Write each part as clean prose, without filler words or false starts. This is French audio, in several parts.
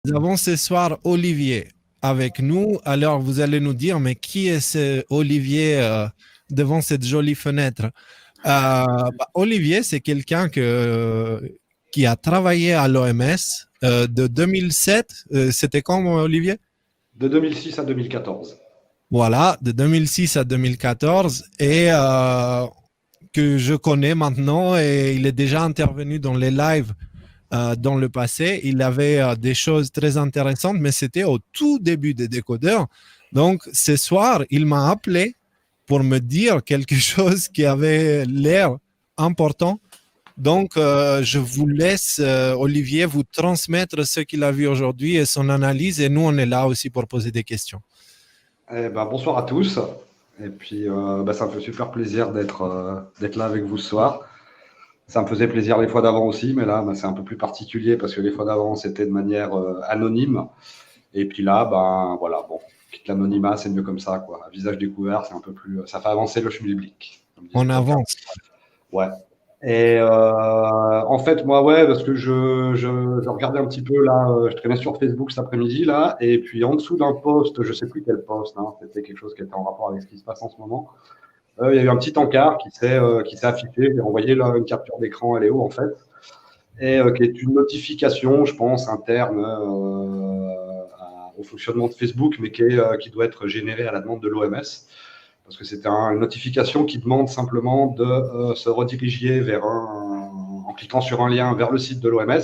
Nous avons ce soir Olivier avec nous. Alors, vous allez nous dire, mais qui est ce Olivier devant cette jolie fenêtre? Olivier, c'est quelqu'un qui a travaillé à l'OMS de 2007. C'était quand, Olivier? De 2006 à 2014. Voilà, de 2006 à 2014. Et que je connais maintenant et il est déjà intervenu dans les lives dans le passé. Il avait des choses très intéressantes, mais c'était au tout début des décodeurs. Donc, ce soir, il m'a appelé pour me dire quelque chose qui avait l'air important. Donc, je vous laisse, Olivier, vous transmettre ce qu'il a vu aujourd'hui et son analyse. Et nous, on est là aussi pour poser des questions. Bonsoir à tous. Et puis, ça me fait super plaisir d'être là avec vous ce soir. Ça me faisait plaisir les fois d'avant aussi, mais là, c'est un peu plus particulier parce que les fois d'avant, c'était de manière anonyme. Et puis là, voilà, bon, quitte l'anonymat, c'est mieux comme ça, quoi. À visage découvert, c'est un peu plus, ça fait avancer le schmilblick. On avance. Ouais. Et en fait, moi, ouais, parce que je regardais un petit peu là, je traînais sur Facebook cet après-midi là, et puis en dessous d'un post, je sais plus quel post, hein, c'était quelque chose qui était en rapport avec ce qui se passe en ce moment. Il y a eu un petit encart qui s'est affiché. J'ai envoyé là une capture d'écran à Léo en fait, et qui est une notification, je pense, interne au fonctionnement de Facebook, mais qui doit être générée à la demande de l'OMS. Parce que c'était une notification qui demande simplement de se rediriger en cliquant sur un lien vers le site de l'OMS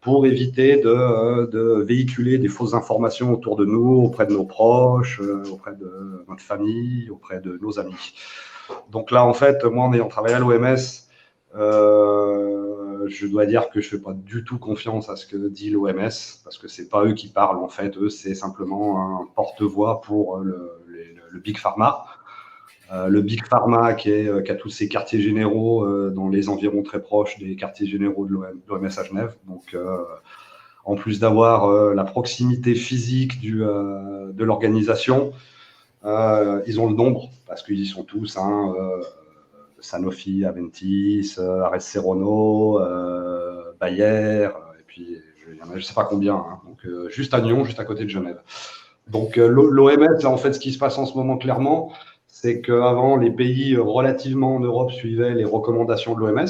pour éviter de véhiculer des fausses informations autour de nous, auprès de nos proches, auprès de notre famille, auprès de nos amis. Donc là, en fait, moi, en ayant travaillé à l'OMS, je dois dire que je ne fais pas du tout confiance à ce que dit l'OMS, parce que ce n'est pas eux qui parlent, en fait. Eux, c'est simplement un porte-voix pour le Big Pharma. Le Big Pharma qui a tous ses quartiers généraux dans les environs très proches des quartiers généraux de l'OMS à Genève. Donc, en plus d'avoir la proximité physique de l'organisation, ils ont le nombre, parce qu'ils y sont tous, hein, Sanofi, Aventis, Ares Serono, Bayer, et puis il y en a je ne sais pas combien, hein, donc juste à Nyon, juste à côté de Genève. Donc l'OMS, en fait, ce qui se passe en ce moment clairement, c'est qu'avant, les pays relativement en Europe suivaient les recommandations de l'OMS,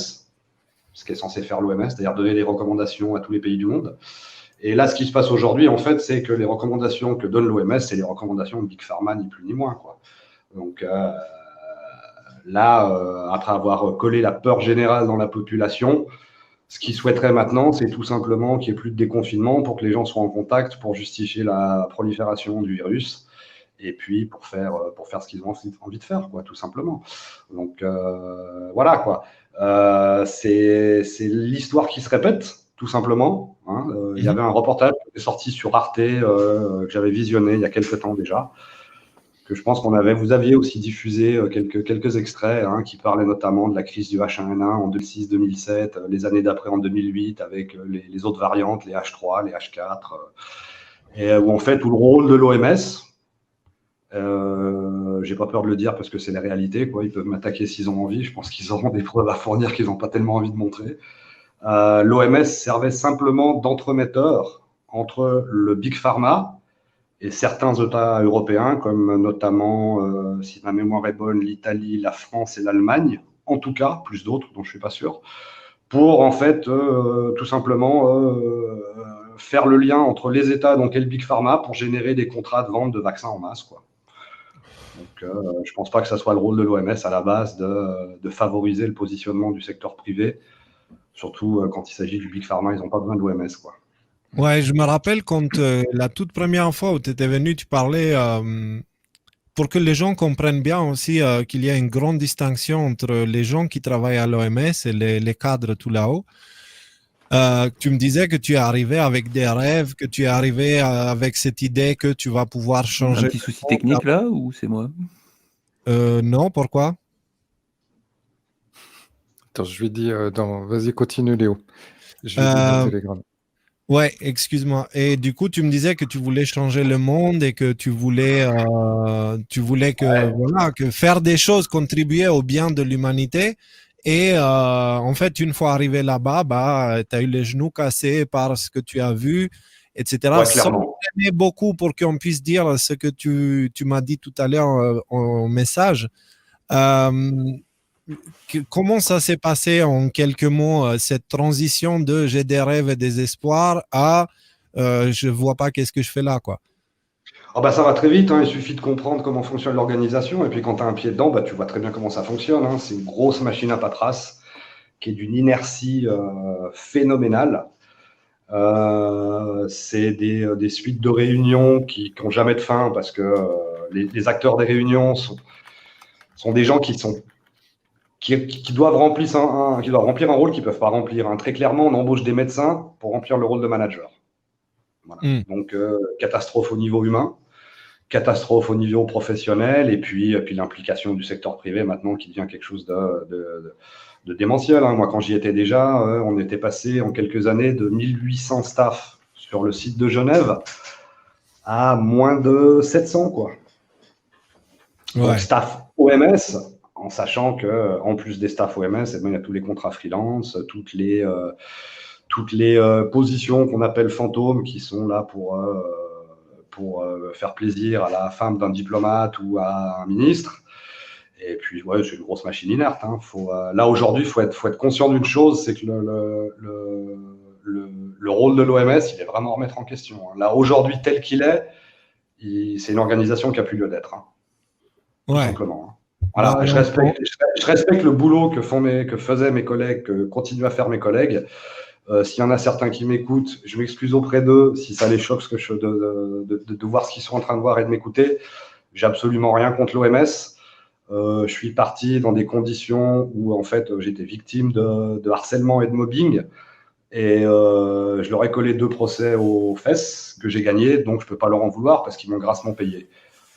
ce qui est censé faire l'OMS, c'est-à-dire donner des recommandations à tous les pays du monde. Et là, ce qui se passe aujourd'hui, en fait, c'est que les recommandations que donne l'OMS, c'est les recommandations de Big Pharma, ni plus ni moins, quoi. Donc là, après avoir collé la peur générale dans la population, ce qu'ils souhaiteraient maintenant, c'est tout simplement qu'il n'y ait plus de déconfinement pour que les gens soient en contact, pour justifier la prolifération du virus, et puis pour faire ce qu'ils ont envie de faire, quoi, tout simplement. Donc voilà, quoi. C'est l'histoire qui se répète, tout simplement. Hein. Il y avait un reportage qui est sorti sur Arte, que j'avais visionné il y a quelques temps déjà, que je pense vous aviez aussi diffusé quelques extraits, hein, qui parlaient notamment de la crise du H1N1 en 2006-2007, les années d'après en 2008 avec les autres variantes, les H3, les H4, et où en fait tout le rôle de l'OMS, j'ai pas peur de le dire parce que c'est la réalité, quoi. Ils peuvent m'attaquer s'ils ont envie, je pense qu'ils auront des preuves à fournir qu'ils n'ont pas tellement envie de montrer. L'OMS servait simplement d'entremetteur entre le Big Pharma et certains États européens, comme notamment, si ma mémoire est bonne, l'Italie, la France et l'Allemagne, en tout cas, plus d'autres dont je ne suis pas sûr, pour en fait tout simplement faire le lien entre les États et le Big Pharma pour générer des contrats de vente de vaccins en masse, quoi. Donc je ne pense pas que ça soit le rôle de l'OMS à la base de favoriser le positionnement du secteur privé, surtout quand il s'agit du Big Pharma, ils n'ont pas besoin de l'OMS, quoi. Ouais, je me rappelle quand la toute première fois où tu étais venu, tu parlais, pour que les gens comprennent bien aussi qu'il y a une grande distinction entre les gens qui travaillent à l'OMS et les cadres tout là-haut. Tu me disais que tu es arrivé avec des rêves, que tu es arrivé avec cette idée que tu vas pouvoir changer. Un petit souci technique là, ou c'est moi? Non, pourquoi? Attends, je lui dis vas-y, continue Léo. Je lui dis dans Telegram. Ouais, excuse-moi. Et du coup, tu me disais que tu voulais changer le monde et que tu voulais que faire des choses, contribuer au bien de l'humanité. Et en fait, une fois arrivé là-bas, tu as eu les genoux cassés par ce que tu as vu etc. Ouais, Sans clairement. traîner beaucoup pour qu'on puisse dire ce que tu m'as dit tout à l'heure en message. Euh, Comment ça s'est passé en quelques mots, cette transition de j'ai des rêves et des espoirs à je vois pas qu'est-ce que je fais là, quoi. Ah bah ça va très vite, hein, il suffit de comprendre comment fonctionne l'organisation, et puis quand tu as un pied dedans, bah, tu vois très bien comment ça fonctionne, hein. C'est une grosse machine à paperasse qui est d'une inertie phénoménale. C'est des suites de réunions qui n'ont jamais de fin, parce que les acteurs des réunions sont des gens qui doivent remplir un rôle qu'ils ne peuvent pas remplir, hein. Très clairement, on embauche des médecins pour remplir le rôle de manager. Voilà. Donc, catastrophe au niveau humain, catastrophe au niveau professionnel, et puis l'implication du secteur privé maintenant qui devient quelque chose de démentiel, hein. Moi, quand j'y étais déjà, on était passé en quelques années de 1800 staff sur le site de Genève à moins de 700, quoi. Ouais. Donc, staff OMS, en sachant qu'en plus des staff OMS, eh ben, il y a tous les contrats freelance, toutes les positions qu'on appelle fantômes qui sont là pour faire plaisir à la femme d'un diplomate ou à un ministre. Et puis, ouais, c'est une grosse machine inerte, hein. Là, aujourd'hui, il faut être conscient d'une chose, c'est que le rôle de l'OMS, il est vraiment à remettre en question, hein. Là, aujourd'hui, tel qu'il est, c'est une organisation qui n'a plus lieu d'être, hein. Tout simplement, hein. Voilà, Ouais, je respecte le boulot que faisaient mes collègues, que continuent à faire mes collègues. S'il y en a certains qui m'écoutent, je m'excuse auprès d'eux si ça les choque de voir ce qu'ils sont en train de voir et de m'écouter. J'ai absolument rien contre l'OMS. Je suis parti dans des conditions où en fait j'étais victime de harcèlement et de mobbing, et je leur ai collé 2 procès aux fesses que j'ai gagnés, donc je peux pas leur en vouloir parce qu'ils m'ont grassement payé.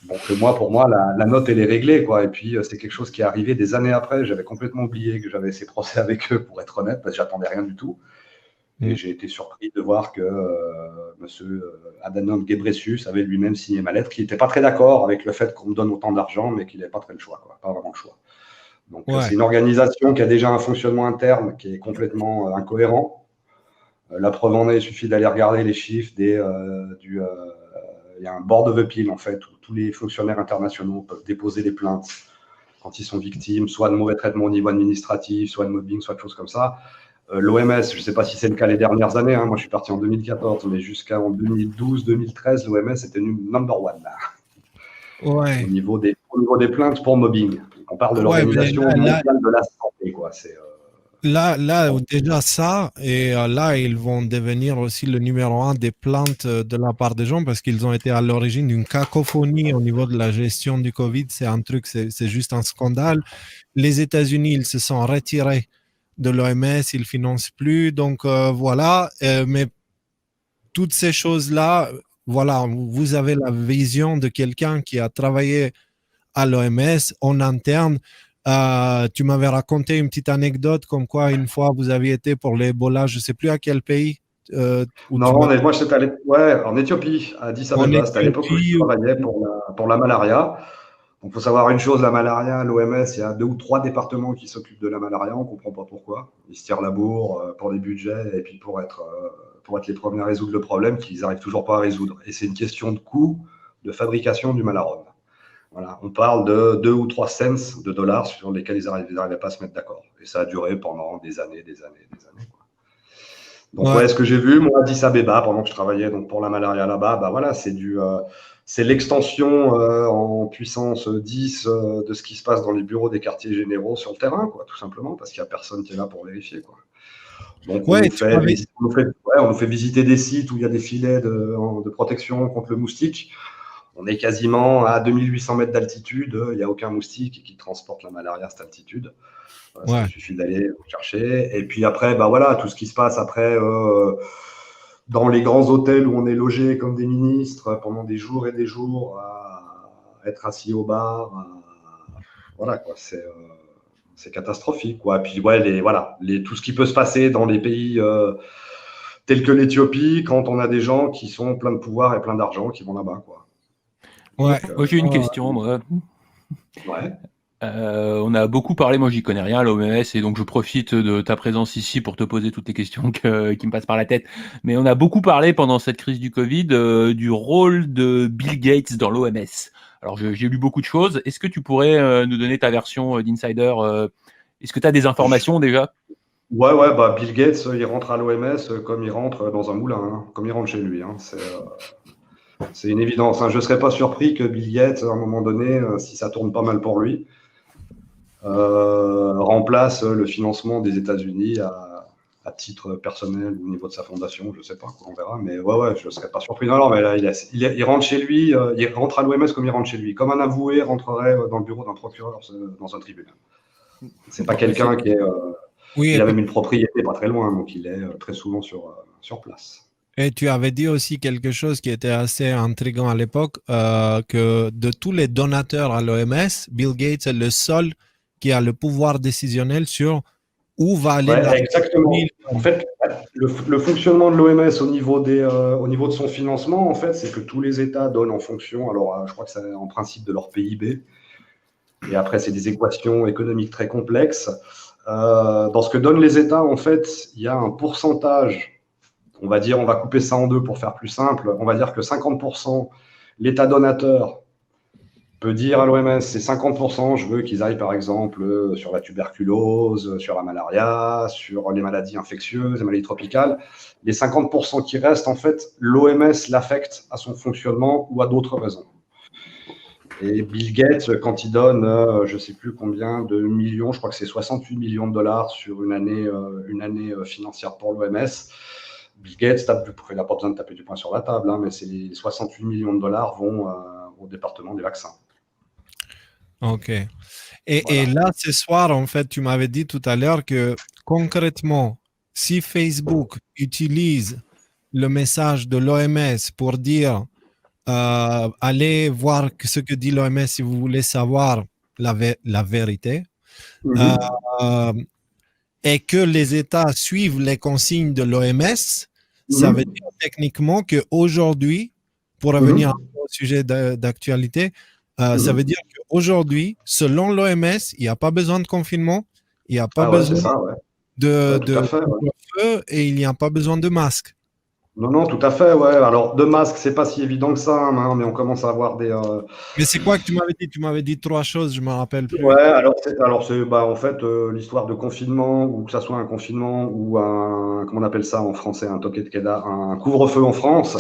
Donc pour moi, la note elle est réglée, quoi. Et puis c'est quelque chose qui est arrivé des années après. J'avais complètement oublié que j'avais ces procès avec eux, pour être honnête, parce que j'attendais rien du tout. Et j'ai été surpris de voir que M. Adhanom Ghebreyesus avait lui-même signé ma lettre, qui n'était pas très d'accord avec le fait qu'on me donne autant d'argent, mais qu'il n'avait pas très le choix, quoi. Pas vraiment le choix. Donc c'est une organisation qui a déjà un fonctionnement interne qui est complètement incohérent. La preuve en est, il suffit d'aller regarder les chiffres il y a un board of appeal, en fait, où tous les fonctionnaires internationaux peuvent déposer des plaintes quand ils sont victimes, soit de mauvais traitements au niveau administratif, soit de mobbing, soit de choses comme ça. L'OMS, je ne sais pas si c'est le cas les dernières années, hein. Moi je suis parti en 2014, mais jusqu'en 2012-2013, l'OMS était number one là, au niveau des plaintes pour mobbing. On parle de l'Organisation mondiale de la santé, quoi. Là, déjà ça, et là, ils vont devenir aussi le numéro 1 des plaintes de la part des gens parce qu'ils ont été à l'origine d'une cacophonie au niveau de la gestion du Covid. C'est un truc, c'est juste un scandale. Les États-Unis, ils se sont retirés de l'OMS, ils ne financent plus. Donc voilà, mais toutes ces choses-là, voilà, vous avez la vision de quelqu'un qui a travaillé à l'OMS en interne. Tu m'avais raconté une petite anecdote comme quoi une fois vous aviez été pour l'Ebola, je ne sais plus à quel pays. Non, moi j'étais allé en Éthiopie, à Addis Abeba. C'était à l'époque où je travaillais pour la malaria. Donc, il faut savoir une chose, la malaria, l'OMS, il y a 2 ou 3 départements qui s'occupent de la malaria, on ne comprend pas pourquoi. Ils se tirent la bourre pour les budgets et puis pour être les premiers à résoudre le problème qu'ils n'arrivent toujours pas à résoudre. Et c'est une question de coût de fabrication du Malaron. Voilà, on parle de 2 ou 3 cents de dollars sur lesquels ils n'arrivaient pas à se mettre d'accord. Et ça a duré pendant des années, quoi. Donc, ce que j'ai vu, moi, à Addis Abeba, pendant que je travaillais donc, pour la malaria là-bas, bah voilà, c'est l'extension en puissance 10 de ce qui se passe dans les bureaux des quartiers généraux sur le terrain, quoi, tout simplement, parce qu'il n'y a personne qui est là pour vérifier, quoi. Donc, on nous fait visiter des sites où il y a des filets de protection contre le moustique. On est quasiment à 2800 mètres d'altitude, il n'y a aucun moustique qui transporte la malaria à cette altitude. Il suffit d'aller chercher. Et puis après, bah voilà, tout ce qui se passe après dans les grands hôtels où on est logé comme des ministres pendant des jours et des jours, à être assis au bar. Voilà, quoi, c'est catastrophique, quoi. Et puis, tout ce qui peut se passer dans les pays tels que l'Éthiopie, quand on a des gens qui sont pleins de pouvoir et plein d'argent qui vont là-bas, quoi. Moi, j'ai une question, moi. Ouais. On a beaucoup parlé, moi j'y connais rien à l'OMS, et donc je profite de ta présence ici pour te poser toutes les questions qui me passent par la tête. Mais on a beaucoup parlé pendant cette crise du Covid du rôle de Bill Gates dans l'OMS. Alors j'ai lu beaucoup de choses. Est-ce que tu pourrais nous donner ta version d'insider Est-ce que tu as des informations déjà? Ouais, bah Bill Gates, il rentre à l'OMS comme il rentre dans un moulin, hein, comme il rentre chez lui. Hein. C'est une évidence. Hein. Je ne serais pas surpris que Bill Gates, à un moment donné, si ça tourne pas mal pour lui, remplace le financement des États-Unis à titre personnel ou au niveau de sa fondation. Je ne sais pas, on verra. Mais ouais, je ne serais pas surpris. Non, mais là, il rentre chez lui, il rentre à l'OMS comme il rentre chez lui. Comme un avoué rentrerait dans le bureau d'un procureur dans un tribunal. C'est pas quelqu'un qui est. Oui, Il a même une propriété pas très loin, donc il est très souvent sur place. et tu avais dit aussi quelque chose qui était assez intriguant à l'époque, que de tous les donateurs à l'OMS, Bill Gates est le seul qui a le pouvoir décisionnel sur où va aller l'argent. Exactement. En fait, le fonctionnement de l'OMS au niveau de son financement, en fait, c'est que tous les États donnent en fonction, alors je crois que c'est en principe de leur PIB, et après c'est des équations économiques très complexes. Dans ce que donnent les États, en fait, il y a un pourcentage. On va dire, on va couper ça en deux pour faire plus simple. On va dire que 50%, l'État donateur peut dire à l'OMS, c'est 50%, je veux qu'ils aillent par exemple sur la tuberculose, sur la malaria, sur les maladies infectieuses, les maladies tropicales. Les 50% qui restent, en fait, l'OMS l'affecte à son fonctionnement ou à d'autres raisons. Et Bill Gates, quand il donne, je ne sais plus combien de millions, je crois que c'est 68 millions de dollars sur une année financière pour l'OMS, Bill Gates, il n'a pas besoin de taper du poing sur la table, hein, mais les 68 millions de dollars vont au département des vaccins. Ok. Et là, ce soir, en fait, tu m'avais dit tout à l'heure que concrètement, si Facebook utilise le message de l'OMS pour dire allez voir ce que dit l'OMS si vous voulez savoir la vérité, et que les États suivent les consignes de l'OMS, ça veut dire techniquement qu'aujourd'hui, pour revenir au sujet d'actualité, ça veut dire qu'aujourd'hui, selon l'OMS, il n'y a pas besoin de confinement, il n'y a pas besoin de couvre-feu et il n'y a pas besoin de masque. Non, tout à fait, ouais. Alors, de masque, c'est pas si évident que ça, hein, mais on commence à avoir des. Mais c'est quoi que tu m'avais dit? Tu m'avais dit 3 choses, je me rappelle plus. Ouais, alors c'est en fait l'histoire de confinement, ou que ça soit un confinement ou comment on appelle ça en français, un toque de queda, un couvre-feu en France,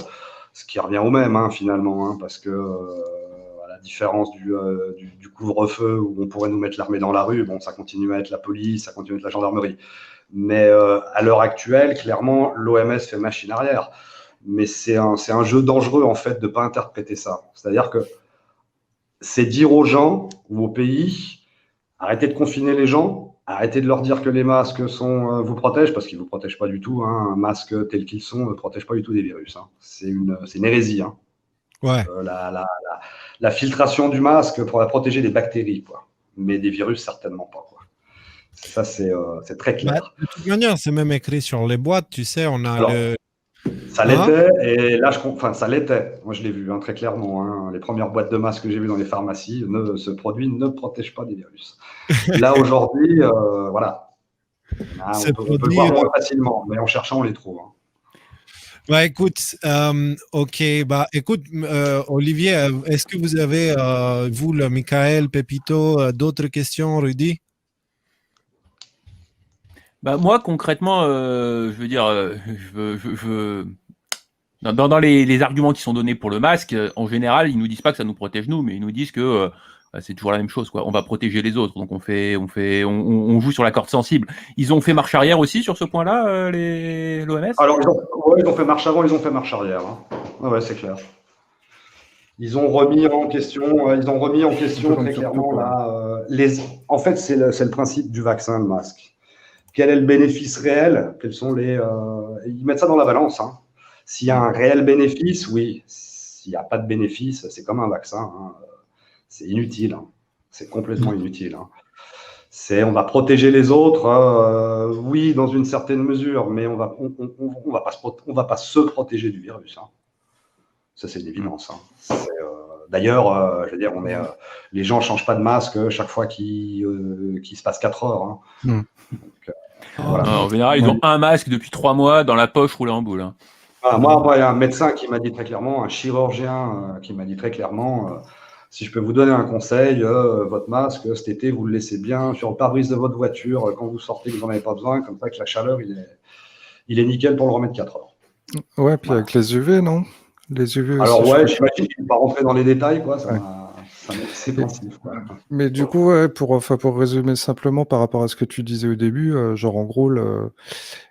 ce qui revient au même, hein, finalement, hein, parce que à la différence du couvre-feu où on pourrait nous mettre l'armée dans la rue, bon, ça continue à être la police, ça continue à être la gendarmerie. Mais à l'heure actuelle, clairement, l'OMS fait machine arrière. Mais c'est un jeu dangereux, en fait, de ne pas interpréter ça. C'est-à-dire que c'est dire aux gens ou aux pays, arrêtez de confiner les gens, arrêtez de leur dire que les masques vous protègent, parce qu'ils ne vous protègent pas du tout. Hein. Un masque tel qu'ils sont ne protège pas du tout des virus. Hein. C'est une hérésie. Hein. Ouais. La filtration du masque pourrait protéger des bactéries, quoi. Mais des virus, certainement pas. Quoi. Ça, c'est très clair. Bah, de toute manière, c'est même écrit sur les boîtes, tu sais, on a Alors, ça l'était, et là, ça l'était. Moi, je l'ai vu, hein, très clairement. Hein. Les premières boîtes de masques que j'ai vues dans les pharmacies, ce produit ne protège pas des virus. Là, aujourd'hui, voilà. Là, on peut le voir moins facilement, mais en cherchant, on les trouve. Hein. Bah, écoute, ok. Bah, écoute, Olivier, est-ce que vous avez, vous, le Michael, Pepito, d'autres questions, Rudy? Bah, moi, concrètement, je veux dire, dans les arguments qui sont donnés pour le masque, en général, ils nous disent pas que ça nous protège nous, mais ils nous disent que c'est toujours la même chose, quoi. On va protéger les autres, donc on joue sur la corde sensible. Ils ont fait marche arrière aussi sur ce point-là, l'OMS. Alors, ils ont fait marche avant, ils ont fait marche arrière. Hein. Ouais, c'est clair. Ils ont remis en question très clairement là. En fait, c'est le principe du vaccin, le masque. Quel est le bénéfice réel? Quels sont ils mettent ça dans la balance. Hein. S'il y a un réel bénéfice, oui. S'il n'y a pas de bénéfice, c'est comme un vaccin. Hein. C'est inutile. Hein. C'est complètement inutile. Hein. On va protéger les autres, oui, dans une certaine mesure, mais on va pas se protéger du virus. Hein. Ça, c'est une évidence. Hein. D'ailleurs, je veux dire, les gens changent pas de masque chaque fois qu'il se passe 4 heures. Hein. Donc, voilà. En général, ils ont un masque depuis 3 mois dans la poche roulé en boule. Hein. Voilà, moi, il y a un médecin qui m'a dit très clairement, un chirurgien qui m'a dit très clairement, si je peux vous donner un conseil, votre masque, cet été, vous le laissez bien sur le pare-brise de votre voiture quand vous sortez, que vous n'en avez pas besoin, comme ça que la chaleur, il est nickel pour le remettre 4 heures. Ouais, puis avec les UV, non? Les UV Alors aussi, ouais, j'imagine qu'il ne va pas rentrer dans les détails, quoi. Ça Ouais. m'a laissé pensif, quoi. Mais du coup, ouais, pour résumer simplement par rapport à ce que tu disais au début, genre en gros,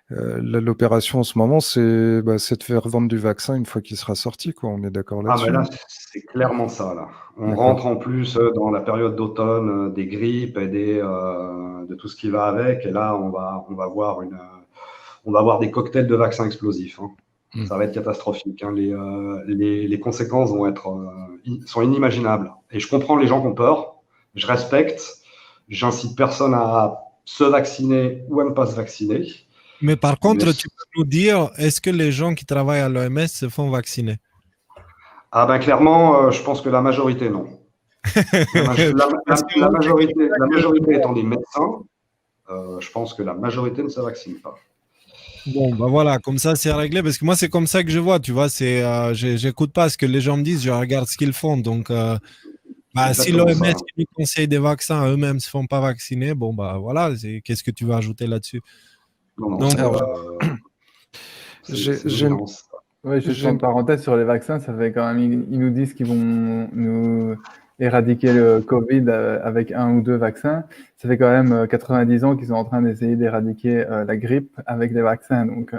l'opération en ce moment, c'est de faire vendre du vaccin une fois qu'il sera sorti, quoi. On est d'accord Ah, là-dessus? mais là, c'est clairement ça, là. On D'accord. rentre en plus dans la période d'automne, des grippes et de tout ce qui va avec. Et là, on va voir des cocktails de vaccins explosifs. Hein. Ça va être catastrophique. Hein. Les conséquences sont inimaginables. Et je comprends les gens qui ont peur. Je respecte. J'incite personne à se vacciner ou à ne pas se vacciner. Mais par contre, tu peux nous dire, est-ce que les gens qui travaillent à l'OMS se font vacciner? Ah ben clairement, je pense que la majorité, non. La majorité étant des médecins, je pense que la majorité ne se vaccine pas. Bon, bah voilà, comme ça c'est réglé, parce que moi c'est comme ça que je vois, tu vois, j'écoute pas ce que les gens me disent, je regarde ce qu'ils font. Donc, si l'OMS nous conseille des vaccins, eux-mêmes se font pas vacciner, bon bah voilà, qu'est-ce que tu vas ajouter là-dessus? Non, juste une parenthèse sur les vaccins, ça fait quand même, ils nous disent qu'ils vont nous éradiquer le Covid avec 1 ou 2 vaccins. Ça fait quand même 90 ans qu'ils sont en train d'essayer d'éradiquer la grippe avec des vaccins. Donc,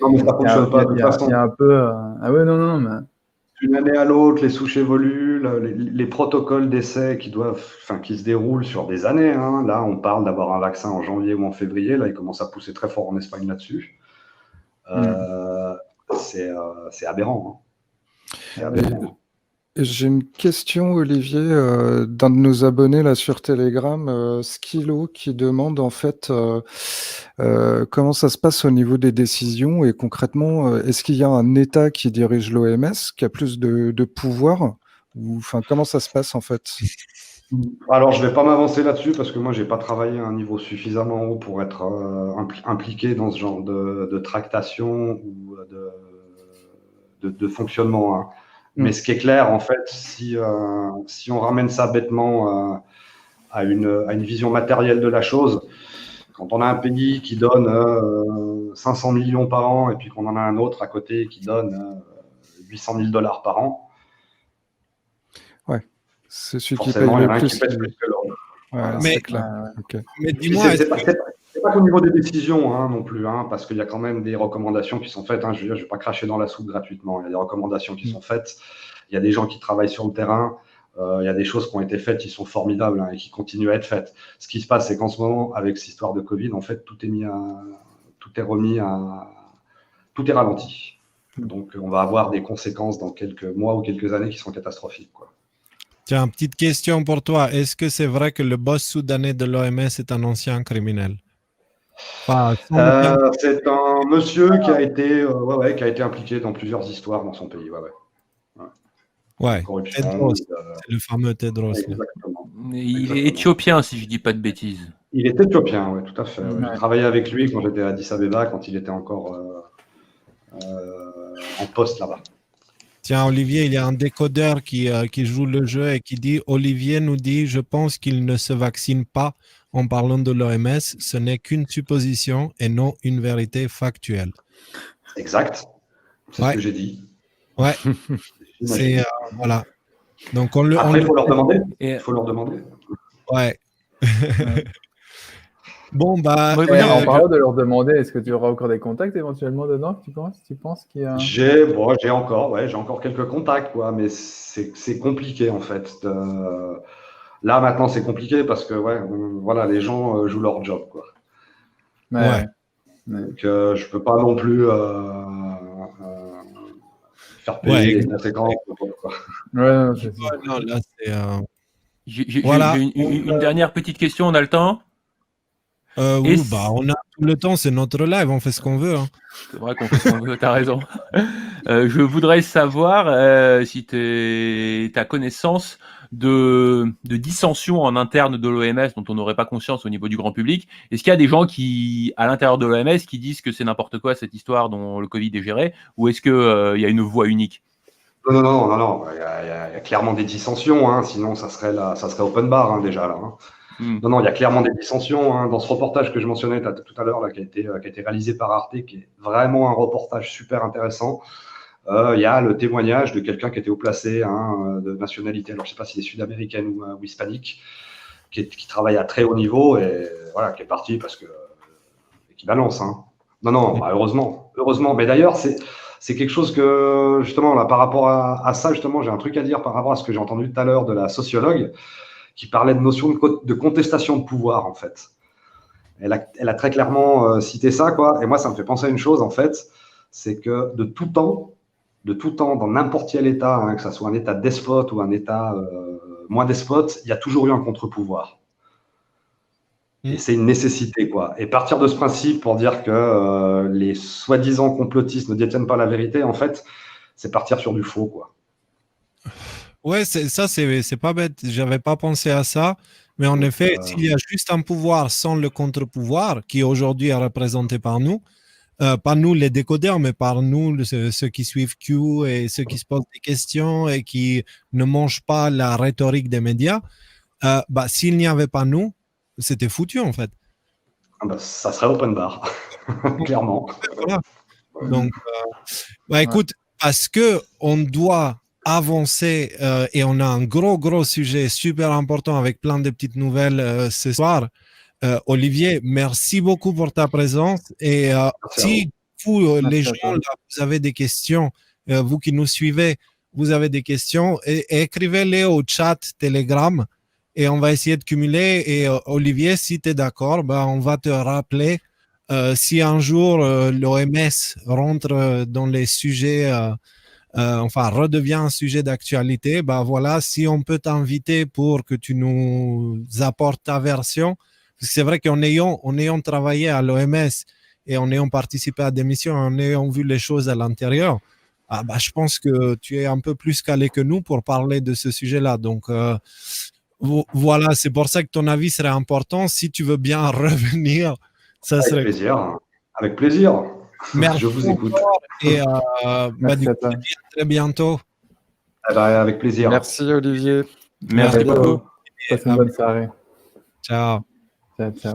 non, mais ça fonctionne pas de toute façon. Il y a un peu. Ah ouais, non, mais. D'une année à l'autre, les souches évoluent, les protocoles d'essai qui se déroulent sur des années. Hein. Là, on parle d'avoir un vaccin en janvier ou en février. Là, il commence à pousser très fort en Espagne là-dessus. C'est aberrant. Hein. C'est aberrant. J'ai une question, Olivier, d'un de nos abonnés là sur Telegram, Skilo, qui demande en fait comment ça se passe au niveau des décisions et concrètement, est-ce qu'il y a un État qui dirige l'OMS, qui a plus de pouvoir ou comment ça se passe en fait? Alors, je ne vais pas m'avancer là-dessus parce que moi, je n'ai pas travaillé à un niveau suffisamment haut pour être impliqué dans ce genre de tractation ou de fonctionnement. Hein. Mais ce qui est clair, en fait, si on ramène ça bêtement à une vision matérielle de la chose, quand on a un pays qui donne 500 millions par an et puis qu'on en a un autre à côté qui donne 800 000 $ par an, ouais, c'est celui qui forcément, paye il y en a le un plus. qui pèse plus que l'autre. Ouais, Voilà. c'est clair. Okay. Mais dis-moi, c'est pas qu'au niveau des décisions hein, non plus, hein, parce qu'il y a quand même des recommandations qui sont faites. Hein, je ne vais pas cracher dans la soupe gratuitement. Il y a des recommandations qui sont faites. Il y a des gens qui travaillent sur le terrain. Il y a des choses qui ont été faites qui sont formidables hein, et qui continuent à être faites. Ce qui se passe, c'est qu'en ce moment, avec cette histoire de Covid, en fait, tout est ralenti. Donc, on va avoir des conséquences dans quelques mois ou quelques années qui sont catastrophiques, quoi. Tiens, petite question pour toi. Est-ce que c'est vrai que le boss soudanais de l'OMS est un ancien criminel? C'est un monsieur qui a été impliqué dans plusieurs histoires dans son pays. Ouais, corruption. Tedros, c'est le fameux Tedros. Exactement. Il est éthiopien, si je dis pas de bêtises. Il est éthiopien, oui, tout à fait. Ouais. J'ai travaillé avec lui quand j'étais à Addis Abeba, quand il était encore en poste là-bas. Tiens, Olivier, il y a un décodeur qui joue le jeu et qui dit, Olivier nous dit, je pense qu'il ne se vaccine pas en parlant de l'OMS, ce n'est qu'une supposition et non une vérité factuelle. Exact, c'est ce que j'ai dit. Ouais, c'est voilà. Donc Après, il faut leur demander. Il faut leur demander. Ouais. Bon, bah. En parlant de leur demander, est-ce que tu auras encore des contacts éventuellement dedans, tu penses qu'il y a... J'ai encore quelques contacts, quoi, mais c'est compliqué en fait. Là maintenant, c'est compliqué parce que voilà, les gens jouent leur job, quoi. Ouais. Donc, je peux pas non plus faire payer les conséquences. Là, c'est. J'ai une dernière petite question, on a le temps? Oui, on a tout le temps, c'est notre live, on fait ce qu'on veut. Hein. C'est vrai qu'on fait ce qu'on veut, t'as raison. Je voudrais savoir si tu as connaissance de dissensions en interne de l'OMS dont on n'aurait pas conscience au niveau du grand public. Est-ce qu'il y a des gens à l'intérieur de l'OMS, qui disent que c'est n'importe quoi cette histoire dont le Covid est géré, ou est-ce qu'il y a une voix unique? Non. Il y a clairement des dissensions, hein, sinon ça serait open bar hein, déjà là. Hein. Non, il y a clairement des dissensions. Hein. Dans ce reportage que je mentionnais tout à l'heure, là, qui a été réalisé par Arte, qui est vraiment un reportage super intéressant, il y a le témoignage de quelqu'un qui était haut placé, hein, de nationalité, alors je ne sais pas s'il est sud-américaine ou hispanique, qui travaille à très haut niveau et voilà, qui est parti parce que qui balance. Hein. Non, bah, heureusement. Mais d'ailleurs, c'est quelque chose que, justement, là, par rapport à ça, justement, j'ai un truc à dire par rapport à ce que j'ai entendu tout à l'heure de la sociologue qui parlait de notion de contestation de pouvoir, en fait. Elle a très clairement cité ça, quoi. Et moi, ça me fait penser à une chose, en fait, c'est que de tout temps, dans n'importe quel État, hein, que ce soit un État despote ou un État moins despote, il y a toujours eu un contre-pouvoir. Et c'est une nécessité, quoi. Et partir de ce principe pour dire que les soi-disant complotistes ne détiennent pas la vérité, en fait, c'est partir sur du faux, quoi. Ouais, c'est pas bête. J'avais pas pensé à ça. Mais en effet, s'il y a juste un pouvoir sans le contre-pouvoir, qui aujourd'hui est représenté par nous, pas nous les décodeurs, mais par nous, ceux qui suivent Q et ceux qui se posent des questions et qui ne mangent pas la rhétorique des médias, s'il n'y avait pas nous, c'était foutu en fait. Ça serait open bar, clairement. Voilà. Donc, écoute, parce que on doit avancer et on a un gros sujet super important avec plein de petites nouvelles ce soir. Olivier, merci beaucoup pour ta présence. Et si vous, les gens, là, vous avez des questions, vous qui nous suivez, vous avez des questions, écrivez-les au chat Telegram et on va essayer de cumuler. Et Olivier, si tu es d'accord, on va te rappeler si un jour l'OMS rentre dans les sujets, redevient un sujet d'actualité, voilà, si on peut t'inviter pour que tu nous apportes ta version. C'est vrai qu'en ayant travaillé à l'OMS et en ayant participé à des missions, en ayant vu les choses à l'intérieur, je pense que tu es un peu plus calé que nous pour parler de ce sujet-là. Donc, voilà, c'est pour ça que ton avis serait important. Si tu veux bien revenir, ça serait... Avec plaisir. Merci. Je vous écoute. Et très bientôt. Avec plaisir. Merci Olivier. Merci beaucoup. Passez une bonne soirée. Ciao. Ciao.